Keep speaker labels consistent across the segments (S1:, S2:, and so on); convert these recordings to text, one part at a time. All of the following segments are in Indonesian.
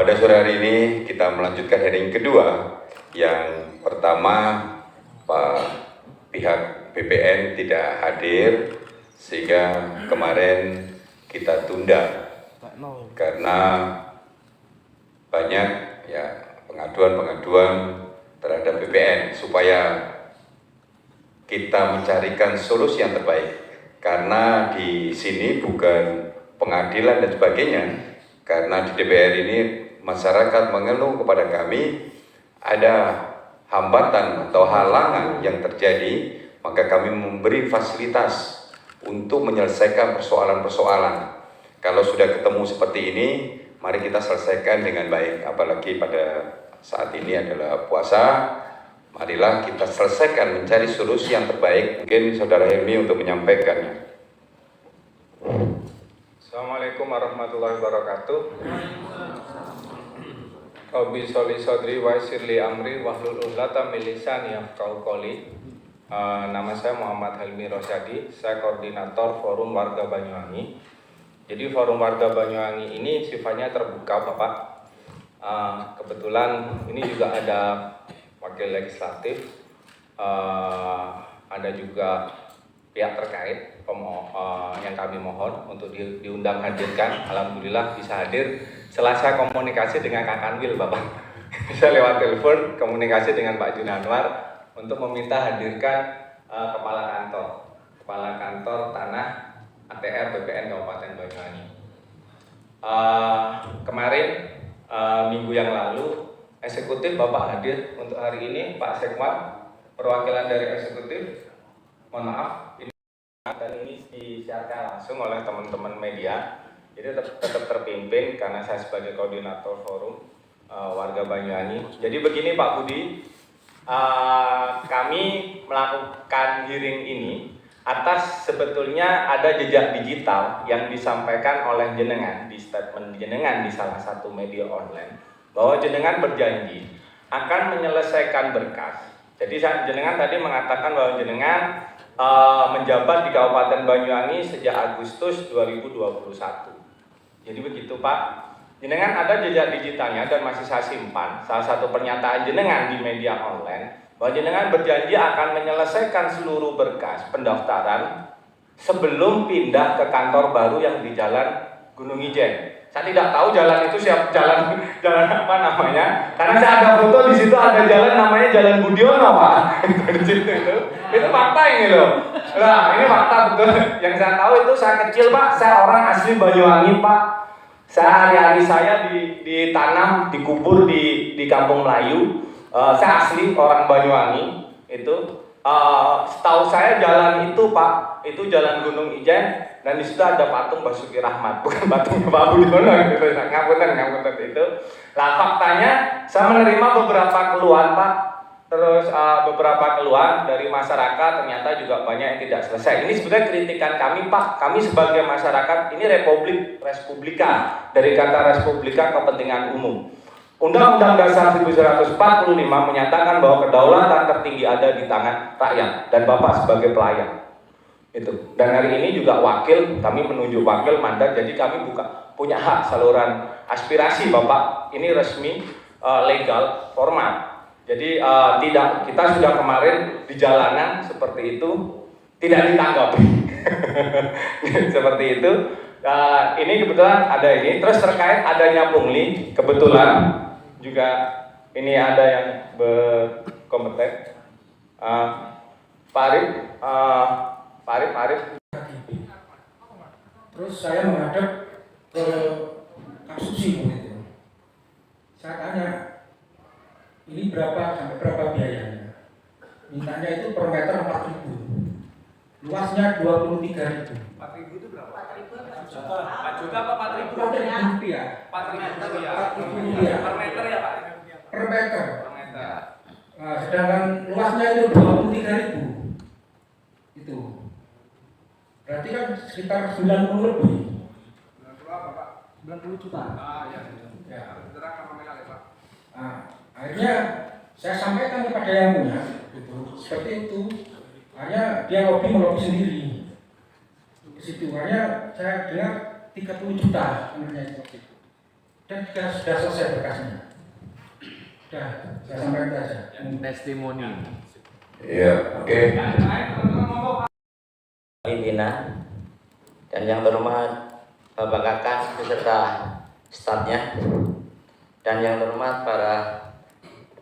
S1: Pada sore hari ini kita melanjutkan hearing kedua. Yang pertama, pihak BPN tidak hadir sehingga kemarin kita tunda karena banyak pengaduan terhadap BPN supaya kita mencarikan solusi yang terbaik. Karena di sini bukan pengadilan dan sebagainya, karena di DPR ini masyarakat mengeluh kepada kami ada hambatan atau halangan yang terjadi, maka kami memberi fasilitas untuk menyelesaikan persoalan-persoalan. Kalau sudah ketemu seperti ini, mari kita selesaikan dengan baik. Apalagi pada saat ini adalah puasa, marilah kita selesaikan, mencari solusi yang terbaik. Mungkin Saudara Helmi untuk menyampaikannya.
S2: Assalamualaikum warahmatullahi wabarakatuh. Rabbi sholli shodri wa yassir li amri wahlul 'uqdatam min lisani yafqahu qouli. Nama saya Muhammad Helmi Rosyadi, saya koordinator Forum Warga Banyuwangi. Jadi Forum Warga Banyuwangi ini sifatnya terbuka, Bapak. Kebetulan ini juga ada wakil legislatif, ada juga pihak terkait yang kami mohon untuk diundang hadirkan. Alhamdulillah bisa hadir. Setelah saya komunikasi dengan Kak Kanwil, Bapak, saya lewat telepon komunikasi dengan Pak Jun Anwar untuk meminta hadirkan kepala kantor tanah ATR BPN Kabupaten Banyuwangi. Kemarin minggu yang lalu eksekutif Bapak hadir untuk hari ini, Pak Sekwan, perwakilan dari eksekutif. Mohon maaf, dan ini disiarkan langsung oleh teman-teman media. Jadi tetap terpimpin karena saya sebagai koordinator Forum Warga Banyuwangi. Jadi begini Pak Budi, kami melakukan hearing ini atas sebetulnya ada jejak digital yang disampaikan oleh jenengan di statement jenengan di salah satu media online bahwa jenengan berjanji akan menyelesaikan berkas. Jadi jenengan tadi mengatakan bahwa jenengan menjabat di Kabupaten Banyuwangi sejak Agustus 2021. Jadi begitu Pak, jenengan ada jejak digitalnya dan masih saya simpan. Salah satu pernyataan jenengan di media online bahwa jenengan berjanji akan menyelesaikan seluruh berkas pendaftaran sebelum pindah ke kantor baru yang di Jalan Gunung Ijen. Saya tidak tahu jalan itu jalan apa namanya, karena saya ada foto di situ ada jalan namanya Jalan Budiono Pak. Di situ itu fakta ini loh. Nah ini fakta betul. Yang saya tahu itu saya kecil Pak, saya orang asli Banyuwangi Pak. Hari-hari saya ditanam, dikubur di Kampung Melayu. Saya asli orang Banyuwangi itu. Setahu saya jalan itu Pak, itu Jalan Gunung Ijen, dan di situ ada patung Basuki Rahmat, bukan patungnya Pak Budiono gitu. Ngapunten itu. Nah faktanya saya menerima beberapa keluhan Pak, terus beberapa keluhan dari masyarakat ternyata juga banyak yang tidak selesai. Ini sebenarnya kritikan kami Pak, kami sebagai masyarakat ini Respublika, dari kata Respublika kepentingan umum. Undang-Undang Dasar 1945 menyatakan bahwa kedaulatan tertinggi ada di tangan rakyat dan Bapak sebagai pelayan. Itu. Dan hari ini juga kami menunjuk wakil mandat, jadi kami punya hak saluran aspirasi Bapak. Ini resmi, legal, formal. Jadi kita sudah kemarin di jalanan seperti itu tidak ditanggapi. Seperti itu. Ini kebetulan ada ini. Terus terkait adanya pungli, kebetulan juga ini ada yang berkompeten, Pak Arif.
S3: Terus saya menghadap ke Kak Susi itu. Saya tanya, ini sampai berapa biayanya? Mintanya itu per meter 4.000, luasnya 23.000.
S2: 4.000 itu berapa?
S4: 4 juta apa 4.000?
S3: 4.000 rupiah.
S4: 4.000 rupiah. Per meter ya Pak?
S3: Per meter.
S4: Per meter.
S3: Nah, sedangkan luasnya itu 23.000. Itu. Berarti kan sekitar 90 lebih.
S4: 90 apa Pak? 90 juta. Ya. Terang nominal ya Pak.
S3: Nah, akhirnya saya sampaikan kepada yang punya, gitu. Seperti itu. Akhirnya dia melobi sendiri. Ke situ. Akhirnya saya dengar 30 juta sebenarnya itu. Dan sudah selesai berkasnya. Sudah, saya sampaikan saja.
S5: Testimoni.
S1: Ya, oke.
S6: Pimpinan dan yang terhormat Bapak Kakak beserta stafnya dan yang terhormat para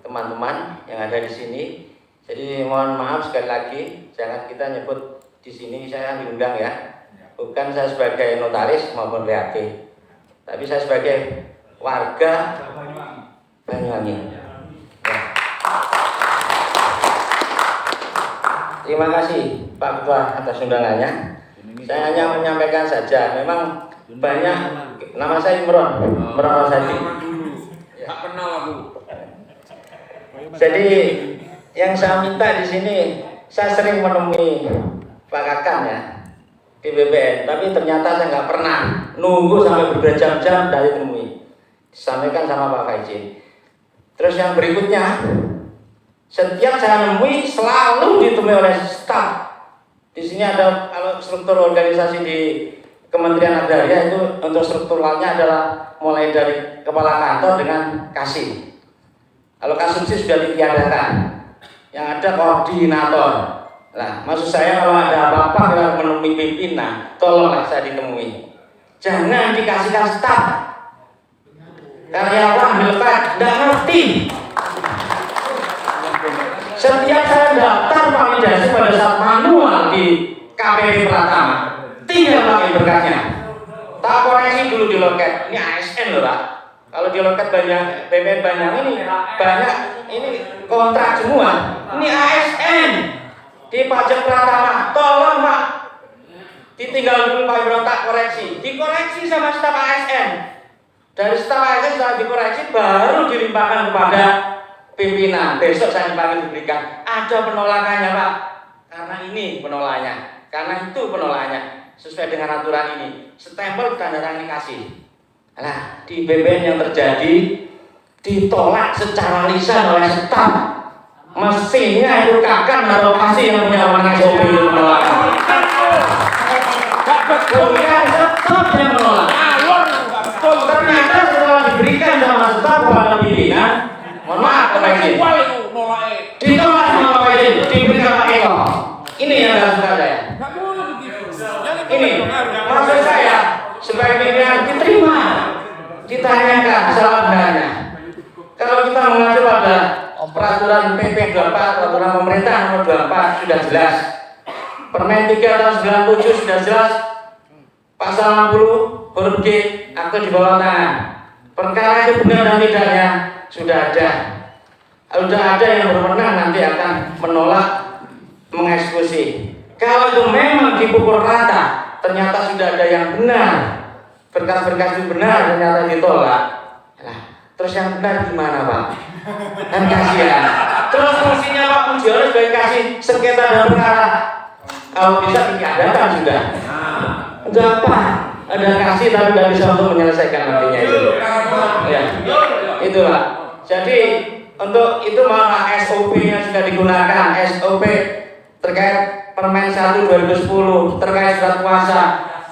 S6: teman-teman yang ada di sini. Jadi mohon maaf sekali lagi, jangan kita nyebut di sini saya diundang ya. Bukan saya sebagai notaris maupun PAT, tapi saya sebagai warga Banyuwangi. Ya. Terima kasih Pak Ketua atas undangannya. Saya hanya menyampaikan saja, memang banyak. Nama saya Imron Rosadi.
S5: Tak kenal aku.
S6: Jadi yang saya minta di sini, saya sering menemui Pak Kakan ya di BPN, tapi ternyata saya nggak pernah nunggu sampai berjam-jam dari temui. Disampaikan sama Pak Faizin. Terus yang berikutnya, setiap saya nemui selalu ditemui oleh staf. Di sini ada kalau struktur organisasi di Kementerian Agraria itu untuk strukturalnya adalah mulai dari kepala kantor dengan kasih. Kalau kasumsi sudah ditiadakan, yang ada koordinator. Nah, maksud saya kalau ada apa-apa yang menemui pimpinan, tolonglah saya ditemui. Jangan dikasihkan staf. Karyawan melekat, tidak ngerti. Setiap saya daftar validasi pada saat manual di KPP Pratama, tinggal pakai berkasnya. Tak koreksi dulu di loket. Ini ASN loh Pak. Kalau di loket banyak BPN banyak ini kontrak semua. Ini ASN di pajak Pratama. Tolong Pak, ditinggal dulu Pak Ibro, tak koreksi. Dikoreksi sama staf ASN. Dari staf ASN setelah dikoreksi baru dilimpahkan kepada pimpinan. Besok saya panggil diberikan. Ada penolakannya Pak. Karena ini penolaknya. Karena itu penolaknya. Sesuai dengan aturan ini. Stempel tanda tangan kasih. Nah, di BPN yang terjadi ditolak secara lisan oleh staf. Mestinya itu Kakan atau kasih yang punya wewenang SOP itu penolakan. Bukan staf yang menolak. Ternyata setelah diberikan sama staf kepada pimpinan, mohon maaf Pak Izin, ditolak sama Pak Izin, diberikan Pak Eko. Ini yang harus saya. Ini maksud saya sebagai pimpinan diterima, ditanyakan kesalahannya. Kalau kita mengacu pada peraturan PP 24, peraturan pemerintah nomor 24 sudah jelas. Permen 3 tahun 97 sudah jelas. Pasal 60 huruf G akte di bawah tangan. Perkara itu benar dan tidaknya sudah ada. Sudah ada yang berwenang nanti akan menolak mengeksekusi. Kalau itu memang dipukul rata, ternyata sudah ada yang benar, berkas-berkas itu benar, ternyata ditolak. Nah, terus yang benar gimana Pak? Kan kasihan. Terus fungsinya Pak Mujiono sebagai kasih sengketa dan perkara, kalau bisa ditiadakan sudah. Enggak apa, ada kasih tapi nggak bisa untuk menyelesaikan nantinya itu. Ya, itu Pak. Jadi untuk itu maka SOP-nya sudah digunakan, SOP terkait Permen 1 2010 terkait surat kuasa.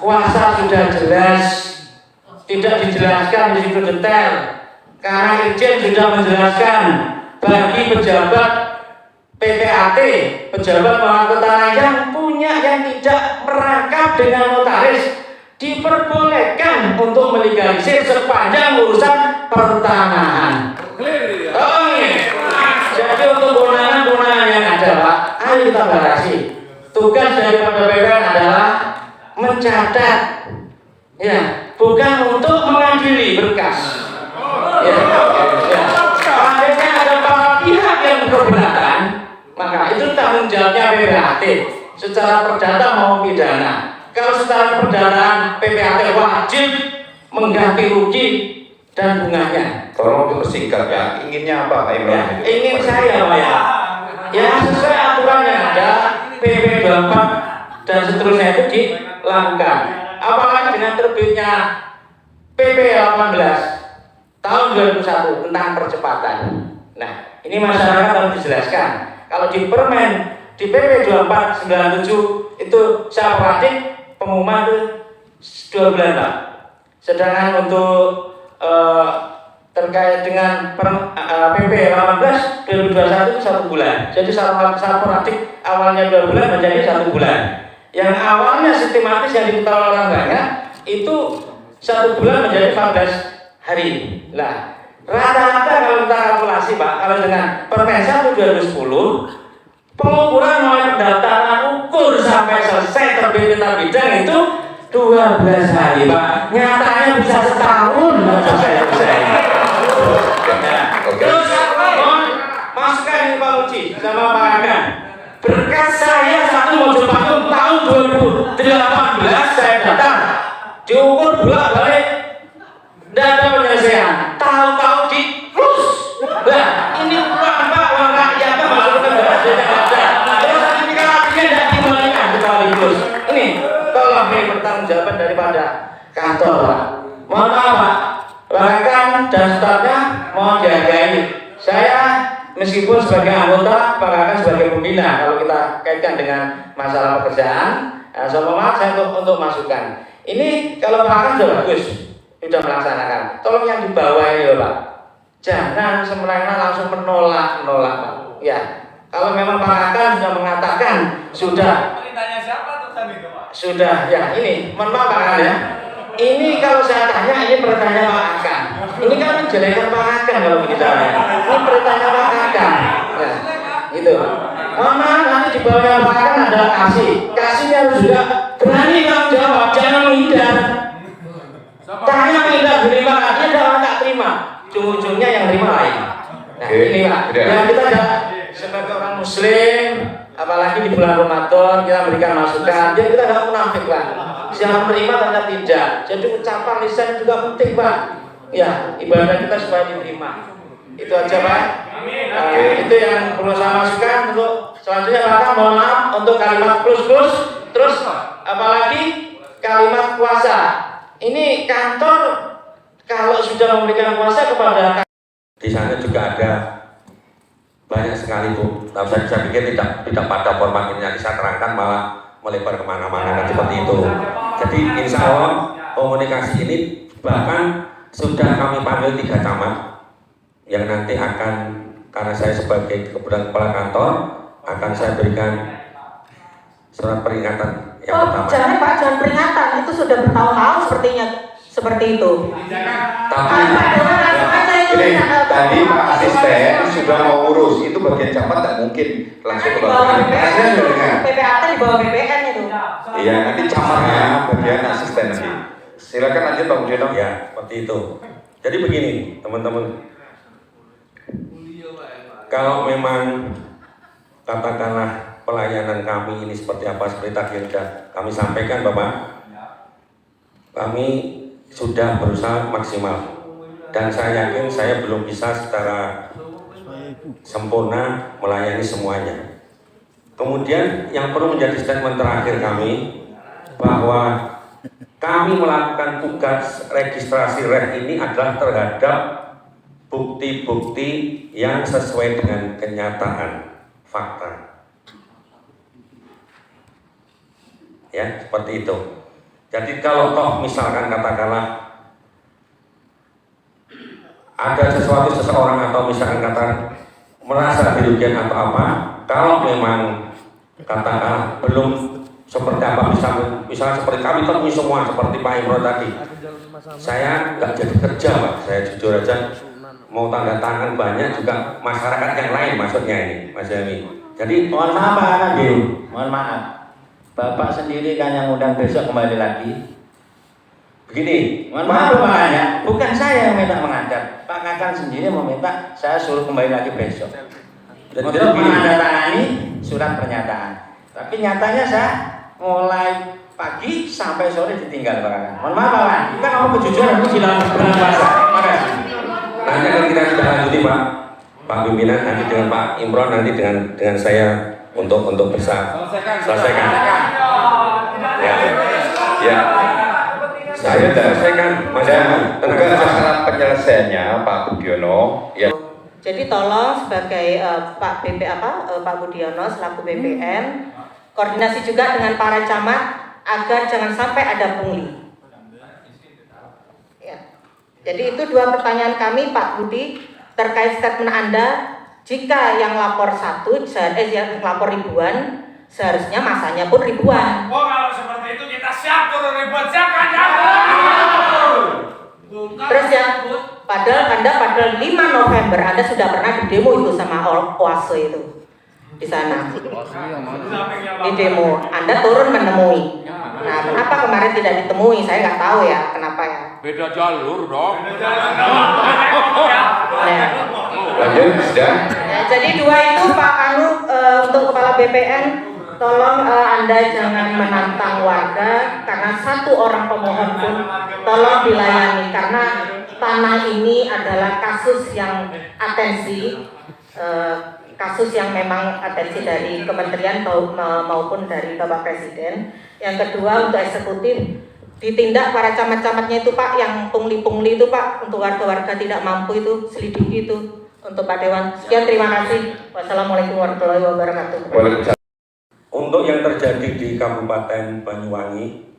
S6: Kuasa sudah jelas, tidak dijelaskan di situ detail. Karena Irjen sudah menjelaskan bagi pejabat PPAT, pejabat pemangku tanah yang punya yang tidak merangkap dengan notaris, diperbolehkan untuk melegalisir sepanjang urusan pertanahan. Oh iya. Jadi untuk kewenangan yang ada Pak, ayo kita batasi. Tugas daripada BPN adalah mencatat, ya, bukan untuk mengadili berkas. Ya. Seandainya ada para pihak yang berkeberatan, maka itu tanggung jawabnya PPAT secara perdata maupun pidana. Kalau secara perdata PPAT wajib mengganti rugi dan bunganya.
S1: Tolong dipersingkat ya. Inginnya apa Pak Imron?
S6: Ya, ingin saya Pak ya sesuai aturan yang ada PP 24 dan seterusnya itu dilakukan. Apalagi dengan terbitnya PP 18 tahun 2001 tentang percepatan. Nah, ini masyarakat harus dijelaskan. Kalau di Permen di PP 24 97 itu saya perhatiin pengumuman itu 2 bulan Pak. Sedangkan untuk terkait dengan PP 18 2021 itu 1 bulan. Jadi salah sporadik awalnya 2 bulan menjadi 1 bulan. Yang awalnya sistematis yang diketahui orang banyak itu 1 bulan menjadi 14 hari. Nah, rata-rata kalau kita kalkulasi Pak, kalau dengan Permen 1 2010 pengukuran mulai pendaftaran ukur sampai selesai terbit bidang itu 12 hari Pak. Nyatanya bisa setahun selesai. Terus masukkan ini Pak Uci sama Pak Agan. Berkat saya satu Mojopatung tahun 2018 saya datang diukur bolak-balik, tidak ada penyelesaian. Tahu-tahu di plus. Nah, ini uang Pak, uang rakyat Pak masuk ke negara tidak ada. Terus sertifikatnya tidak dikembalikan sekaligus. Ini tolong ini pertanggungjawaban daripada kantor Pak. Mohon maaf Pak. Bahkan dan stafnya mohon dihargai. Saya meskipun sebagai anggota, bahkan sebagai pembina, kalau kita kaitkan dengan masalah pekerjaan, saya mohon maaf saya untuk masukan. Ini kalau Pak Akan sudah bagus, sudah melaksanakan. Tolong yang di bawah ini loh Pak, jangan semena-mena langsung menolak Pak. Ya, kalau memang Pak Akan sudah mengatakan sudah.
S4: Perintahnya siapa tuh tadi itu Pak?
S6: Sudah, ya ini, mohon maaf Pak Akan ya. Ini kalau saya tanya, ini pertanyaan Pak Akan. Ini kan menjelekan Pak Akan kalau bicaranya. Ini pertanyaan Pak Akan. Ya, itu. Mohon maaf nanti di bawah Pak Akan ada kasihnya harus juga berani tanggung jawab, jangan menghindar. Tanya menghindar terima, dia jangan tak terima. Ujung-ujungnya yang terima lain. Nah ini Pak, yang kita ada sebagai orang Muslim, apalagi di bulan Ramadan kita berikan masukan. Jadi kita nggak munafik Pak. Jangan menerima ternyata tidak. Jadi ucapan lisan juga penting Pak. Ya, ibadah kita supaya diterima. Itu aja Pak. Itu yang perlu saya masukkan. Untuk selanjutnya Pak, mohon maaf untuk kalimat plus terus apalagi kalimat puasa. Ini kantor kalau sudah memberikan puasa kepada
S7: di sana juga ada banyak sekali Bu. Tapi saya pikir tidak pada format ini yang saya terangkan malah melebar kemana-mana kan seperti itu. Jadi insya Allah komunikasi ini bahkan sudah kami panggil 3 camat yang nanti akan, karena saya sebagai kebetulan kepala kantor, akan saya berikan surat peringatan yang pertama.
S8: Jangan Pak, jangan peringatan, itu sudah bertahun-tahun seperti itu.
S7: Tapi
S1: ini tadi Pak Asisten sudah mau urus, itu bagian camat tak mungkin langsung ke bawah. Saya sudah dengar.
S8: PPAT di bawah BPN itu.
S1: Iya, nanti camatnya bagian asisten nanti. Silakan lanjut Pak Budiono.
S7: Ya, seperti itu. Jadi begini, teman-teman. Kalau memang katakanlah pelayanan kami ini seperti apa, seperti tadi yang sudah kami sampaikan Bapak, kami sudah berusaha maksimal. Dan saya yakin saya belum bisa secara sempurna melayani semuanya. Kemudian yang perlu menjadi statement terakhir kami, bahwa kami melakukan tugas registrasi REH ini adalah terhadap bukti-bukti yang sesuai dengan kenyataan fakta. Ya, seperti itu. Jadi kalau toh misalkan katakanlah ada seseorang atau misalkan merasa dirugikan atau apa, kalau memang katakanlah belum seperti apa, misalnya seperti kami temui semua seperti Pak Imron tadi, saya nggak jadi kerja Pak, saya jujur aja mau tanda tangan banyak juga masyarakat yang lain maksudnya ini Mas Yami. Jadi
S6: mohon maaf Pak Kadil, mohon maaf Bapak sendiri kan yang undang besok kembali lagi.
S7: begini,
S6: Mohon maaf Pak ya, bukan saya yang minta menghadap. Pak Kakan sendiri meminta saya suruh kembali lagi besok untuk menandatangani surat pernyataan. Tapi nyatanya saya mulai pagi sampai sore ditinggal Pak Kakan. Mohon maaf Pak, kita ngomong kejujuran itu dalam bulan puasa. Makasih.
S7: nanti akan kita sudah lanjuti Pak pimpinan, nanti dengan Pak Imron, nanti dengan saya untuk bisa selesaikan.
S1: Ya.
S7: Saya selesaikan, Mas Yami.
S1: Bukan masalah penyelesaiannya Pak Budiono. Ya.
S8: Jadi tolong sebagai Pak Budiono selaku BPN koordinasi juga dengan para camat agar jangan sampai ada pungli. Ya. Jadi itu dua pertanyaan kami Pak Budi terkait statement Anda. Jika yang lapor yang lapor ribuan, seharusnya masanya pun ribuan.
S6: Oh, kalau seperti itu kita siap turun ribuan, siapkan
S8: Terus ya, padahal Anda pada 5 November Anda sudah pernah di demo itu sama OASE itu di sana. Di demo, Anda turun menemui. Nah, kenapa kemarin tidak ditemui? Saya nggak tahu ya, kenapa ya.
S5: Beda jalur dong.
S8: Nah,
S1: Lanjut, sudah.
S8: ya, jadi dua itu Pak Anu untuk Kepala BPN, tolong Anda jangan menantang warga karena satu orang pemohon pun tolong dilayani karena tanah ini adalah kasus yang atensi, kasus yang memang atensi dari kementerian maupun dari Bapak Presiden. Yang kedua untuk eksekutif ditindak para camat-camatnya itu Pak, yang pungli-pungli itu Pak, untuk warga-warga tidak mampu itu selidiki itu untuk Pak Dewan. Sekian, terima kasih. Wassalamualaikum warahmatullahi wabarakatuh.
S1: Waalaikumsalam.
S7: Untuk yang terjadi di Kabupaten Banyuwangi,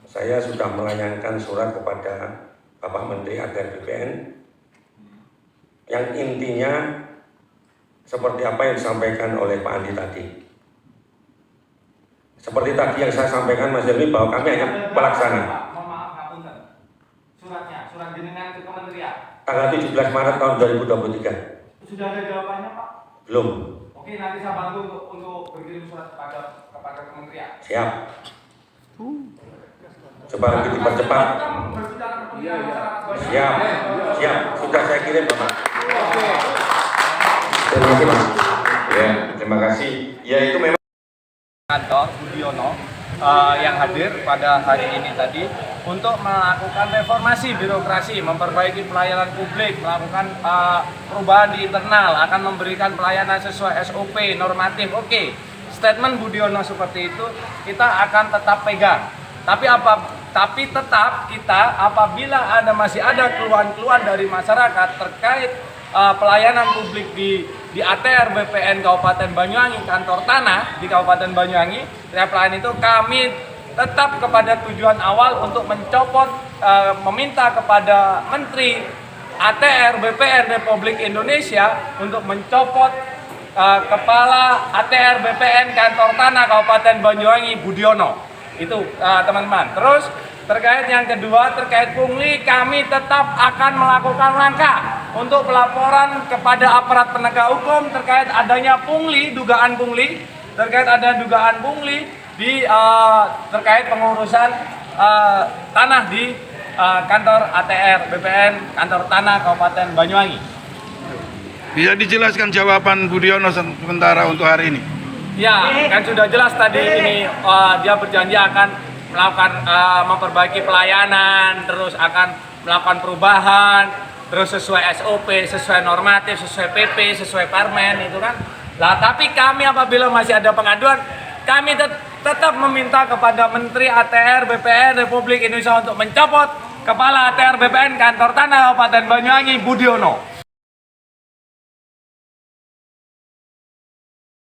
S7: saya sudah melayangkan surat kepada Bapak Menteri ATR BPN yang intinya seperti apa yang disampaikan oleh Pak Andi tadi. Seperti tadi yang saya sampaikan Mas Helmi bahwa kami hanya pelaksana.
S6: Mohon maaf, ngapunten. Suratnya, surat jenengan ke kementerian.
S7: Tanggal 17 Maret tahun 2023.
S6: Sudah ada jawabannya, Pak?
S7: Belum.
S6: Oke, nanti saya bantu untuk berkirim surat kepada kementerian.
S7: Siap. Coba lebih dipercepat. Siap. Siap. Sudah saya kirim, Bapak.
S1: Terima kasih, Mas. Ya, terima kasih. Ya, itu memang
S2: Kantor Budiono yang hadir pada hari ini tadi untuk melakukan reformasi birokrasi, memperbaiki pelayanan publik, melakukan perubahan di internal, akan memberikan pelayanan sesuai SOP, normatif. Oke, statement Budiono seperti itu kita akan tetap pegang. Tapi tetap kita apabila masih ada keluhan-keluhan dari masyarakat terkait pelayanan publik di ATR BPN Kabupaten Banyuwangi, kantor tanah di Kabupaten Banyuwangi, pelayanan itu kami tetap kepada tujuan awal untuk mencopot, meminta kepada Menteri ATR BPN Republik Indonesia untuk mencopot Kepala ATR BPN kantor tanah Kabupaten Banyuwangi Budiono. Itu teman-teman. Terus terkait yang kedua, terkait pungli, kami tetap akan melakukan langkah untuk pelaporan kepada aparat penegak hukum terkait adanya pungli, dugaan pungli, terkait ada dugaan pungli di terkait pengurusan tanah di kantor ATR BPN kantor tanah Kabupaten Banyuwangi.
S9: Bisa dijelaskan jawaban Budiono sementara untuk hari ini?
S2: Ya, kan sudah jelas tadi ini dia berjanji akan melakukan memperbaiki pelayanan, terus akan melakukan perubahan, terus sesuai SOP, sesuai normatif, sesuai PP, sesuai Permen itu kan. Lah tapi kami apabila masih ada pengaduan, kami tetap meminta kepada Menteri ATR BPN Republik Indonesia untuk mencopot Kepala ATR BPN kantor tanah Kabupaten Banyuwangi Budiono.